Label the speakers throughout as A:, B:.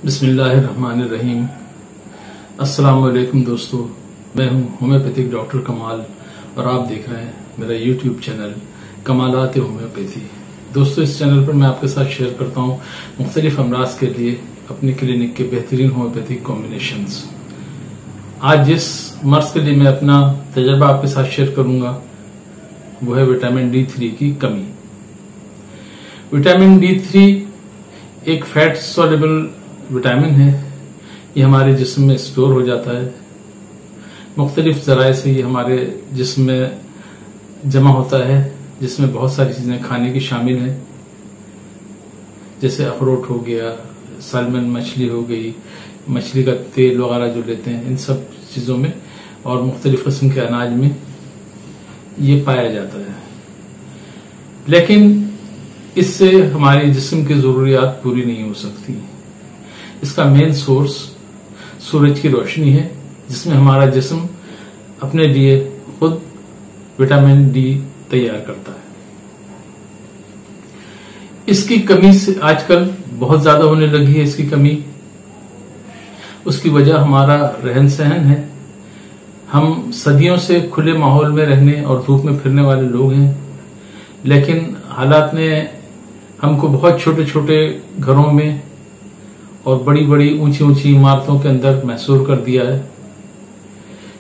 A: बिस्मिल्लाहिर्रहमानिर्रहीम। अस्सलाम वालेकुम दोस्तों, मैं हूं होम्योपैथिक डॉक्टर कमाल और आप देख रहे हैं मेरा यूट्यूब चैनल कमालात होम्योपैथी। दोस्तों, इस चैनल पर मैं आपके साथ शेयर करता हूं मुख्तलिफ अमराज के लिए अपनी क्लिनिक के बेहतरीन होम्योपैथिक कॉम्बिनेशंस। आज जिस मर्ज के लिए मैं अपना तजर्बा आपके साथ शेयर करूंगा वो है विटामिन D3 की कमी। विटामिन D3 एक फैट सॉल्युबल विटामिन है। ये हमारे जिस्म में स्टोर हो जाता है, मुख्तलिफ जराए से ये हमारे जिस्म में जमा होता है, जिसमें बहुत सारी चीजें खाने की शामिल हैं, जैसे अखरोट हो गया, सालमन मछली हो गई, मछली का तेल वगैरह जो लेते हैं, इन सब चीजों में और मुख्तलिफ किस्म के अनाज में ये पाया जाता है। लेकिन इससे हमारे जिस्म की जरूरियात पूरी नहीं हो सकती। इसका मेन सोर्स सूरज की रोशनी है, जिसमें हमारा जिस्म अपने लिए खुद विटामिन डी तैयार करता है। इसकी कमी से आजकल बहुत ज्यादा होने लगी है। इसकी कमी, उसकी वजह हमारा रहन सहन है। हम सदियों से खुले माहौल में रहने और धूप में फिरने वाले लोग हैं, लेकिन हालात ने हमको बहुत छोटे छोटे घरों में और बड़ी बड़ी ऊंची ऊंची इमारतों के अंदर महसूर कर दिया है।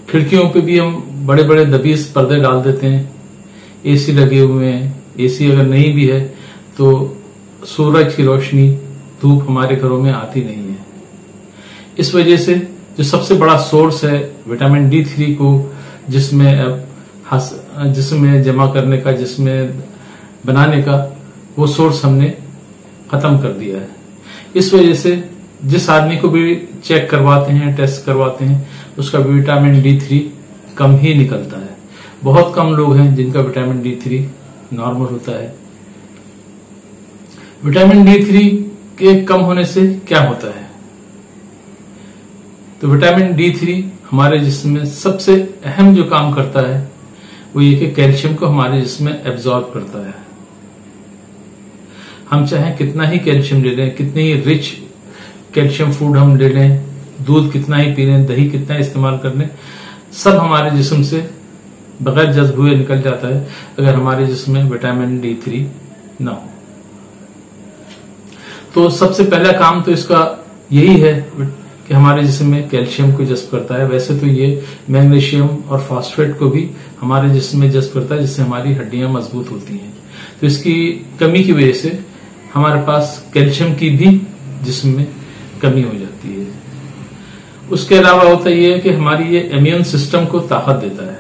A: खिड़कियों पे भी हम बड़े बड़े दबीज पर्दे डाल देते हैं, एसी लगे हुए हैं। एसी अगर नहीं भी है तो सूरज की रोशनी, धूप हमारे घरों में आती नहीं है। इस वजह से जो सबसे बड़ा सोर्स है विटामिन D3 को जिसमें जमा करने का, जिसमें बनाने का, वो सोर्स हमने खत्म कर दिया है। इस वजह से जिस आदमी को भी चेक करवाते हैं, टेस्ट करवाते हैं, उसका विटामिन D3 कम ही निकलता है। बहुत कम लोग हैं जिनका विटामिन D3 नॉर्मल होता है। विटामिन D3 के कम होने से क्या होता है? तो विटामिन D3 हमारे जिस्म में सबसे अहम जो काम करता है वो ये कि कैल्शियम को हमारे जिस्म में एब्जॉर्ब करता है। हम चाहे कितना ही कैल्शियम ले लें, कितनी ही रिच कैल्शियम फूड हम ले लें, दूध कितना ही पी लें, दही कितना इस्तेमाल कर लें, सब हमारे जिस्म से बगैर जज्ब हुए निकल जाता है अगर हमारे जिस्म में विटामिन D3 ना हो। तो सबसे पहला काम तो इसका यही है कि हमारे जिस्म में कैल्शियम को जज्ब करता है। वैसे तो ये मैग्नीशियम और फास्फेट को भी हमारे जिस्म में जज्ब करता है, जिससे हमारी हड्डियां मजबूत होती हैं। तो इसकी कमी की वजह से हमारे पास कैल्शियम की भी जिस्म में कमी हो जाती है। उसके अलावा होता यह है कि हमारी ये इम्यून सिस्टम को ताकत देता है।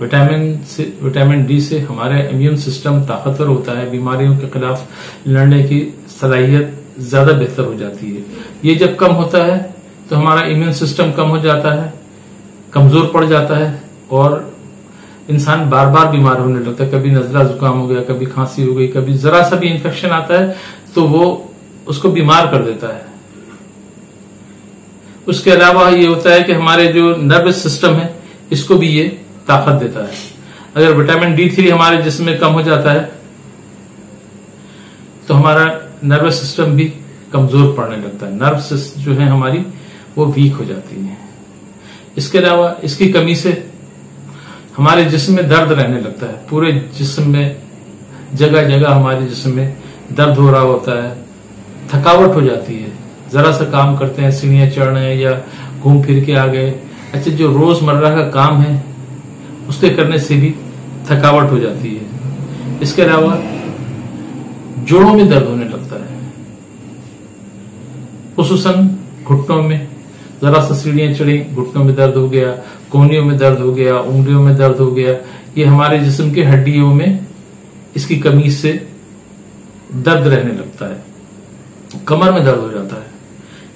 A: विटामिन डी से हमारा इम्यून सिस्टम ताकतवर होता है, बीमारियों के खिलाफ लड़ने की सलाहियत ज्यादा बेहतर हो जाती है। ये जब कम होता है तो हमारा इम्यून सिस्टम कम हो जाता है, कमजोर पड़ जाता है और इंसान बार बार बीमार होने लगता है। कभी नजला जुकाम हो गया, कभी खांसी हो गई, कभी जरा सा भी इन्फेक्शन आता है तो वो उसको बीमार कर देता है। उसके अलावा ये होता है कि हमारे जो नर्वस सिस्टम है इसको भी ये ताकत देता है। अगर विटामिन D3 हमारे जिस्म में कम हो जाता है तो हमारा नर्वस सिस्टम भी कमजोर पड़ने लगता है। नर्व्स जो है हमारी वो वीक हो जाती है। इसके अलावा इसकी कमी से हमारे जिस्म में दर्द रहने लगता है। पूरे जिस्म में जगह जगह हमारे जिस्म में दर्द हो रहा होता है, थकावट हो जाती है। जरा सा काम करते हैं, सीढ़ियां चढ़ रहे हैं या घूम फिर के आ गए, अच्छा जो रोजमर्रा का काम है उसके करने से भी थकावट हो जाती है। इसके अलावा जोड़ों में दर्द होने लगता है, खुसूसन घुटनों में। जरा सा सीढ़ियां चढ़ी, घुटनों में दर्द हो गया, कोहनियों में दर्द हो गया, उंगलियों में दर्द हो गया। ये हमारे जिस्म के हड्डियों में इसकी कमी से दर्द रहने लगता है। कमर में दर्द हो जाता है,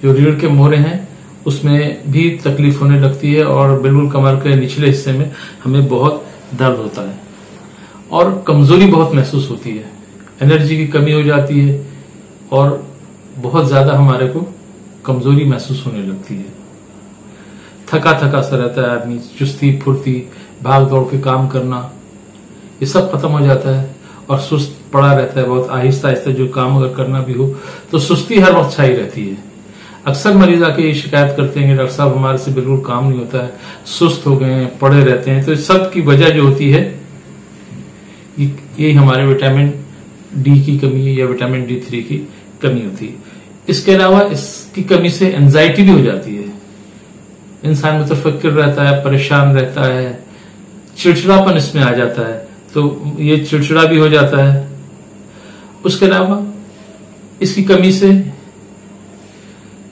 A: जो रीढ़ के मोरे हैं उसमें भी तकलीफ होने लगती है और बिल्कुल कमर के निचले हिस्से में हमें बहुत दर्द होता है और कमजोरी बहुत महसूस होती है। एनर्जी की कमी हो जाती है और बहुत ज्यादा हमारे को कमजोरी महसूस होने लगती है। थका थका सा रहता है आदमी, चुस्ती फुर्ती, भाग दौड़ के काम करना, ये सब खत्म हो जाता है और सुस्त पड़ा रहता है, बहुत आहिस्ता आहिस्ता जो काम अगर करना भी हो तो सुस्ती हर वक्त छाई रहती है। अक्सर मरीज आके ये शिकायत करते हैं कि डॉक्टर साहब हमारे से बिल्कुल काम नहीं होता है, सुस्त हो गए हैं, पड़े रहते हैं। तो इस सब की वजह जो होती है ये हमारे विटामिन डी की कमी या विटामिन D3 की कमी होती है। इसके अलावा इसकी कमी से एंजाइटी भी हो जाती है, इंसान मुतफक्किर रहता है, परेशान रहता है, चिड़चिड़ापन इसमें आ जाता है, तो ये चिड़चिड़ा भी हो जाता है। उसके अलावा इसकी कमी से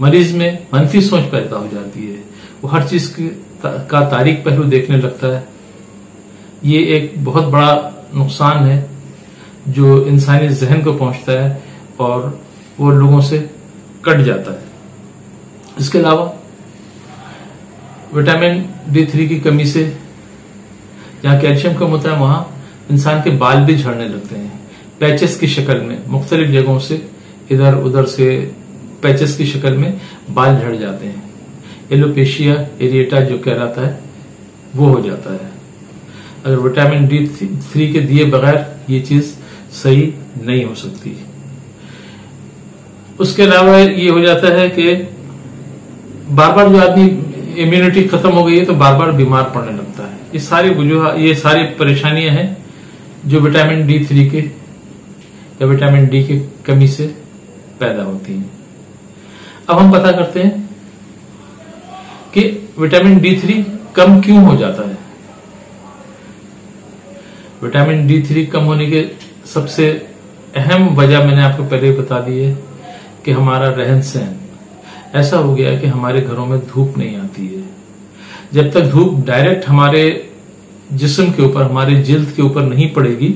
A: मरीज में मनफी सोच पैदा हो जाती है, वो हर चीज का तारीख पहलू देखने लगता है। ये एक बहुत बड़ा नुकसान है जो इंसानी जहन को पहुंचता है और वो लोगों से कट जाता है। इसके अलावा विटामिन D3 की कमी से जहां कैल्शियम कम होता है वहां इंसान के बाल भी झड़ने लगते हैं, पैचेस की शक्ल में, मुख्तलिफ जगहों से इधर उधर से पैचेस की शक्ल में बाल झड़ जाते हैं। एलोपेशिया एरिएटा जो कहलाता है वो हो जाता है। अगर विटामिन D3 के दिए बगैर ये चीज सही नहीं हो सकती। उसके अलावा ये हो जाता है कि बार बार जो आदमी इम्यूनिटी खत्म हो गई है तो बार बार बीमार पड़ने लगता है। ये सारी परेशानियां हैं जो विटामिन D3 के या विटामिन डी की कमी से पैदा होती हैं। अब हम पता करते हैं कि विटामिन D3 कम क्यों हो जाता है। विटामिन D3 कम होने के सबसे अहम वजह मैंने आपको पहले ही बता दी है कि हमारा रहन सहन ऐसा हो गया है कि हमारे घरों में धूप नहीं आती है। जब तक धूप डायरेक्ट हमारे जिस्म के ऊपर, हमारे जिल्द के ऊपर नहीं पड़ेगी,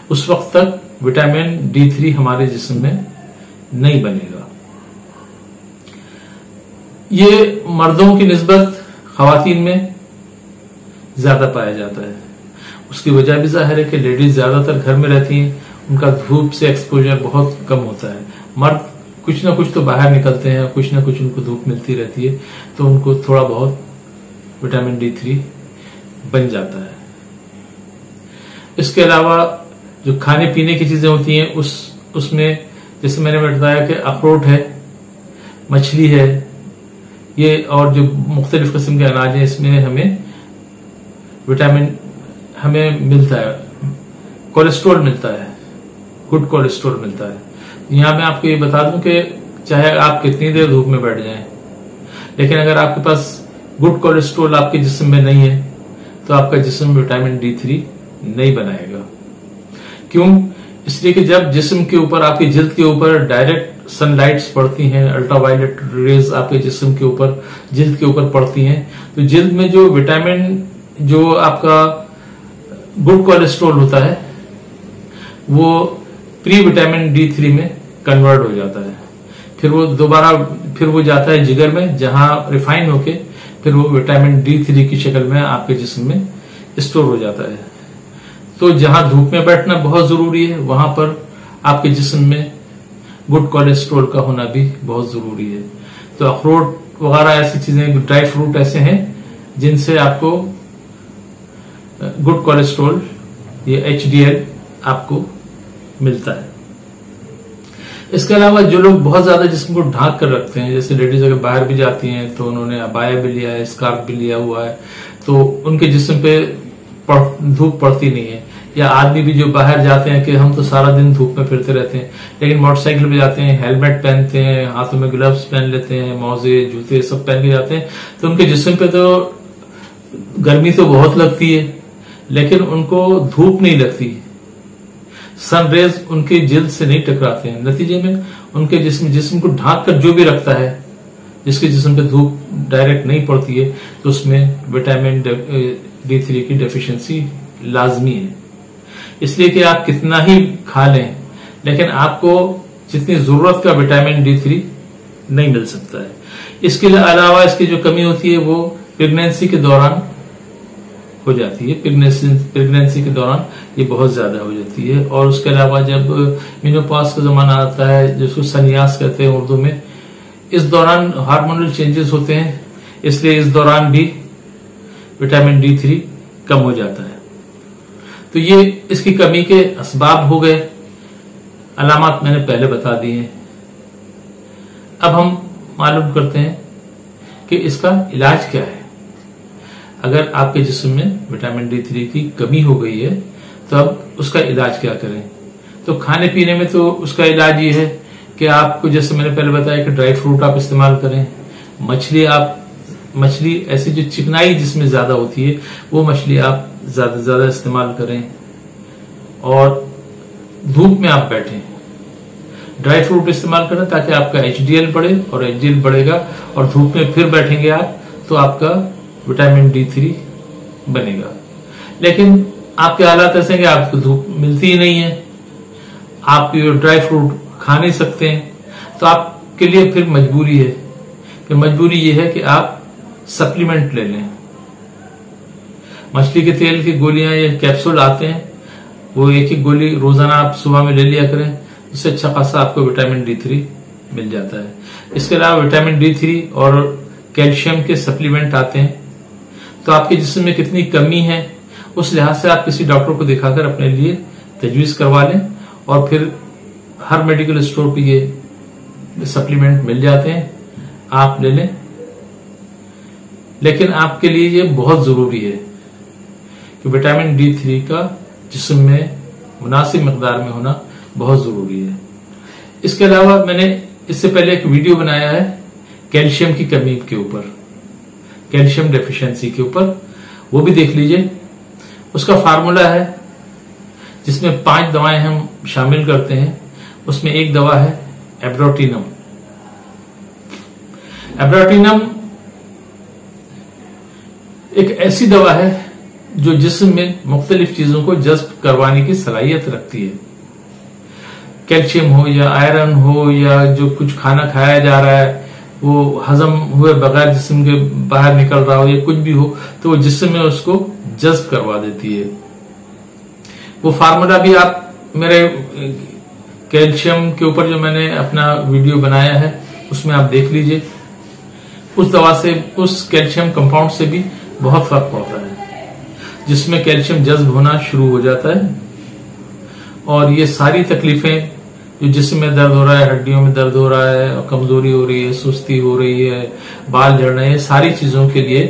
A: उस वक्त तक विटामिन D3 हमारे जिस्म में नहीं बनेगा। ये मर्दों की निस्बत खवातीन में ज्यादा पाया जाता है। उसकी वजह भी जाहिर है कि लेडीज ज्यादातर घर में रहती हैं, उनका धूप से एक्सपोजर बहुत कम होता है। मर्द कुछ ना कुछ तो बाहर निकलते हैं, कुछ ना कुछ उनको धूप मिलती रहती है, तो उनको थोड़ा बहुत विटामिन D3 बन जाता है। इसके अलावा जो खाने पीने की चीजें होती हैं उसमें जैसे मैंने बताया कि अखरोट है, मछली है, ये और जो मुख्तलिफ किस्म के अनाज हैं, इसमें हमें विटामिन हमें मिलता है, कोलेस्ट्रॉल मिलता है, गुड कोलेस्ट्रॉल मिलता है। यहां मैं आपको ये बता दूं कि चाहे आप कितनी देर धूप में बैठ जाएं, लेकिन अगर आपके पास गुड कोलेस्ट्रॉल आपके जिस्म में नहीं है तो आपका जिस्म विटामिन D3 नहीं बनाएगा। क्यों? इसलिए कि जब जिस्म के ऊपर, आपकी जिल्द के ऊपर डायरेक्ट सनलाइट्स पड़ती हैं, अल्ट्रावायलेट रेज आपके जिस्म के ऊपर, जिल्द के ऊपर पड़ती हैं, तो जिल्द में जो विटामिन, जो आपका गुड कोलेस्ट्रॉल होता है, वो प्री विटामिन D3 में कन्वर्ट हो जाता है। फिर वो जाता है जिगर में, जहां रिफाइन होके फिर वो विटामिन D3 की शक्ल में आपके जिस्म में स्टोर हो जाता है। तो जहां धूप में बैठना बहुत जरूरी है, वहां पर आपके जिस्म में गुड कोलेस्ट्रॉल का होना भी बहुत जरूरी है। तो अखरोट वगैरह ऐसी चीजें, ड्राई फ्रूट ऐसे हैं जिनसे आपको गुड कोलेस्ट्रॉल, ये HDL आपको मिलता है। इसके अलावा जो लोग बहुत ज्यादा जिस्म को ढांक कर रखते हैं, जैसे लेडीज अगर बाहर भी जाती हैं तो उन्होंने अबाया भी लिया है, स्कार्फ भी लिया हुआ है, तो उनके जिस्म पे धूप पड़ती नहीं है। या आदमी भी जो बाहर जाते हैं कि हम तो सारा दिन धूप में फिरते रहते हैं, लेकिन मोटरसाइकिल पे जाते हैं, हेलमेट पहनते हैं, हाथों में ग्लव्स पहन लेते हैं, मोजे जूते सब पहन के जाते हैं, तो उनके जिस्म पे तो गर्मी तो बहुत लगती है, लेकिन उनको धूप नहीं लगती, सनरेज उनके जिल्द से नहीं टकराते हैं। नतीजे में उनके जिस्म को ढांक कर जो भी रखता है, जिसके जिस्म पे धूप डायरेक्ट नहीं पड़ती है, तो उसमें विटामिन D3 की डेफिशिएंसी लाजमी है। इसलिए कि आप कितना ही खा लें, लेकिन आपको जितनी जरूरत का विटामिन D3 नहीं मिल सकता है। इसके अलावा इसकी जो कमी होती है वो प्रेगनेंसी के दौरान हो जाती है। प्रेगनेंसी के दौरान ये बहुत ज्यादा हो जाती है। और उसके अलावा जब मेनोपॉज का जमाना आता है, जिसको सन्यास कहते हैं उर्दू में, इस दौरान हार्मोनल चेंजेस होते हैं, इसलिए इस दौरान भी विटामिन D3 कम हो जाता है। तो ये इसकी कमी के असबाब हो गए। अलामत मैंने पहले बता दी हैं। अब हम मालूम करते हैं कि इसका इलाज क्या है। अगर आपके जिस्म में विटामिन D3 की कमी हो गई है तो अब उसका इलाज क्या करें। तो खाने पीने में तो उसका इलाज ये है कि आपको, जैसे मैंने पहले बताया, कि ड्राई फ्रूट आप इस्तेमाल करें। मछली ऐसी जो चिकनाई जिसमें ज्यादा होती है वो मछली आप ज्यादा से ज्यादा इस्तेमाल करें। और धूप में आप बैठें, ड्राई फ्रूट इस्तेमाल करें ताकि आपका HDL बढ़े, और HDL बढ़ेगा और धूप में फिर बैठेंगे आप तो आपका विटामिन D3 बनेगा। लेकिन आपके हालात ऐसे हैं कि आपको धूप मिलती ही नहीं है, आप ड्राई फ्रूट खा नहीं सकते हैं, तो आपके लिए फिर मजबूरी है कि मजबूरी ये है कि आप सप्लीमेंट ले लें। मछली के तेल की गोलियां या कैप्सूल आते हैं, वो एक एक गोली रोजाना आप सुबह में ले लिया करें, उससे अच्छा खासा आपको विटामिन D3 मिल जाता है। इसके अलावा विटामिन D3 और कैल्शियम के सप्लीमेंट आते हैं। तो आपके जिस्म में कितनी कमी है उस लिहाज से आप किसी डॉक्टर को दिखाकर अपने लिए तजवीज करवा लें, और फिर हर मेडिकल स्टोर पे ये सप्लीमेंट मिल जाते हैं, आप ले लें। लेकिन आपके लिए ये बहुत जरूरी है कि विटामिन D3 का जिस्म में मुनासिब मकदार में होना बहुत जरूरी है। इसके अलावा मैंने इससे पहले एक वीडियो बनाया है कैल्शियम की कमी के ऊपर, कैल्शियम डेफिशिएंसी के ऊपर, वो भी देख लीजिए। उसका फार्मूला है जिसमें 5 दवाएं हम शामिल करते हैं। उसमें एक दवा है एब्रोटिनम। एब्रोटिनम एक ऐसी दवा है जो जिस्म में मुख्तलिफ चीजों को जज्ब करवाने की सलाहियत रखती है। कैल्शियम हो या आयरन हो या जो कुछ खाना खाया जा रहा है वो हजम हुए बगैर जिस्म के बाहर निकल रहा हो या कुछ भी हो, तो वो जिस्म में उसको जज्ब करवा देती है। वो फार्मूला भी आप मेरे कैल्शियम के ऊपर जो मैंने अपना वीडियो बनाया है उसमें आप देख लीजिए। उस दवा से, उस कैल्शियम कंपाउंड से भी बहुत फर्क पड़ता है, जिसमें कैल्शियम जज्ब होना शुरू हो जाता है। और ये सारी तकलीफें जो जिस्म में दर्द हो रहा है, हड्डियों में दर्द हो रहा है, कमजोरी हो रही है, सुस्ती हो रही है, बाल झड़ रहे हैं, सारी चीजों के लिए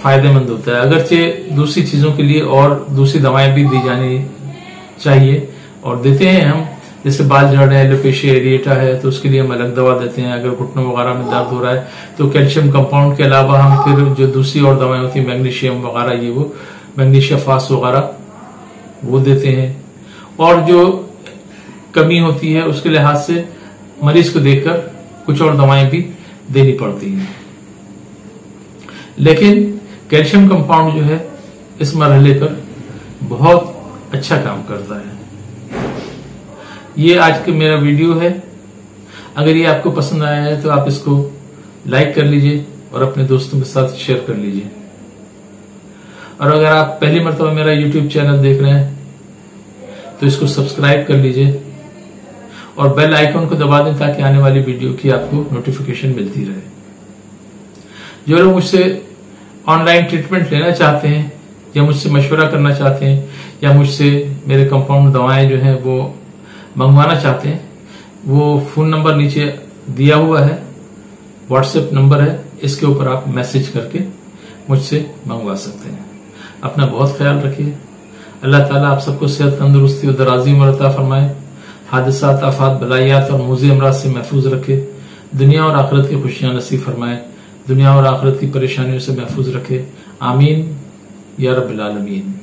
A: फायदेमंद होता है। अगरचे दूसरी चीजों के लिए और दूसरी दवाएं भी दी जानी चाहिए और देते हैं हम। जैसे बाल झड़ रहे हैं, एलोपेशिया एरिएटा है, तो उसके लिए हम अलग दवा देते हैं। अगर घुटनों वगैरह में दर्द हो रहा है तो कैल्शियम कंपाउंड के अलावा हम फिर जो दूसरी और दवाएं होती है, मैग्नीशियम वगैरह, ये वो मैग्नीशिया फास वगैरह वो देते हैं। और जो कमी होती है उसके लिहाज से मरीज को देखकर कुछ और दवाएं भी देनी पड़ती हैं। लेकिन कैल्शियम कंपाउंड जो है इस मरहले पर बहुत अच्छा काम करता है। ये आज का मेरा वीडियो है। अगर ये आपको पसंद आया है तो आप इसको लाइक कर लीजिए और अपने दोस्तों के साथ शेयर कर लीजिए। और अगर आप पहली मर्तबा मेरा YouTube चैनल देख रहे हैं तो इसको सब्सक्राइब कर लीजिए और बेल आइकन को दबा दें ताकि आने वाली वीडियो की आपको नोटिफिकेशन मिलती रहे। जो लोग मुझसे ऑनलाइन ट्रीटमेंट लेना चाहते हैं या मुझसे मशवरा करना चाहते हैं या मुझसे मेरे कंपाउंड दवाएं जो हैं वो मंगवाना चाहते हैं, वो फोन नंबर नीचे दिया हुआ है, व्हाट्सएप नंबर है, इसके ऊपर आप मैसेज करके मुझसे मंगवा सकते हैं। अपना बहुत ख्याल रखिए। अल्लाह ताला आप सबको सेहत, तंदुरुस्ती और दराजी उम्र अता फरमाए। हादसात, आफात, बलायात और मूज़ी अमराज से महफूज रखे। दुनिया और आखिरत की खुशियां नसीब फरमाए। दुनिया और आखिरत की परेशानियों से महफूज रखे। आमीन या रब्बिल आलमीन।